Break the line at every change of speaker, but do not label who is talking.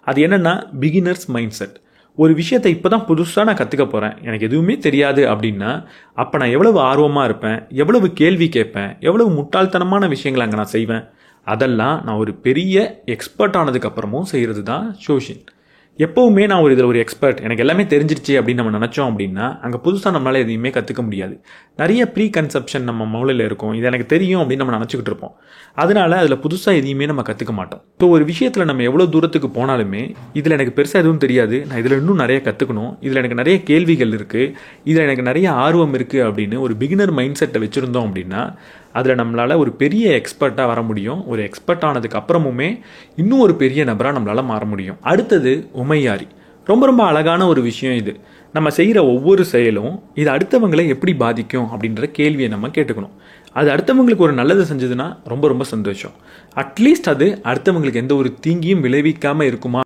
அது என்னென்னா beginners mind set. ஒரு விஷயத்தை இப்போ தான் புதுசாக நான் கற்றுக்க போகிறேன், எனக்கு எதுவுமே தெரியாது அப்படின்னா, அப்போ நான் எவ்வளவு ஆர்வமாக இருப்பேன், எவ்வளவு கேள்வி கேட்பேன், எவ்வளவு முட்டாள்தனமான விஷயங்களை அங்கே நான் செய்வேன். அதெல்லாம் நான் ஒரு பெரிய எக்ஸ்பர்ட் ஆனதுக்கப்புறமும் செய்கிறது தான் ஷோஷின். எப்போவுமே நான் இதில் ஒரு எக்ஸ்பர்ட், எனக்கு எல்லாமே தெரிஞ்சிருச்சு அப்படின்னு நம்ம நினச்சோம் அப்படின்னா, அங்கே புதுசாக நம்மளால் எதையுமே கற்றுக்க முடியாது. நிறைய ப்ரீ கன்செப்ஷன் நம்ம மூளையில் இருக்கும், இது எனக்கு தெரியும் அப்படின்னு நம்ம நினச்சிக்கிட்டு இருப்போம். அதனால அதில் புதுசாக எதையுமே நம்ம கற்றுக்க மாட்டோம். இப்போ ஒரு விஷயத்தில் நம்ம எவ்வளோ தூரத்துக்கு போனாலுமே, இதில் எனக்கு பெருசாக எதுவும் தெரியாது, நான் இதில் இன்னும் நிறைய கற்றுக்கணும், இதில் எனக்கு நிறைய கேள்விகள் இருக்குது, இதில் எனக்கு நிறைய ஆர்வம் இருக்குது அப்படின்னு ஒரு பிகினர் மைண்ட் செட்டை வச்சுருந்தோம் அப்படின்னா, அதில் நம்மளால் ஒரு பெரிய எக்ஸ்பர்ட்டாக வர முடியும். ஒரு எக்ஸ்பர்ட் ஆனதுக்கு அப்புறமுமே இன்னும் ஒரு பெரிய நபராக நம்மளால் மாற முடியும். அடுத்தது உமையாரி. ரொம்ப ரொம்ப அழகான ஒரு விஷயம் இது. நம்ம செய்கிற ஒவ்வொரு செயலும் இது அடுத்தவங்களை எப்படி பாதிக்கும் அப்படின்ற கேள்வியை நம்ம கேட்டுக்கணும். அது அடுத்தவங்களுக்கு ஒரு நல்லது செஞ்சதுன்னா ரொம்ப ரொம்ப சந்தோஷம். அட்லீஸ்ட் அது அடுத்தவங்களுக்கு எந்த ஒரு தீங்கியும் விளைவிக்காமல் இருக்குமா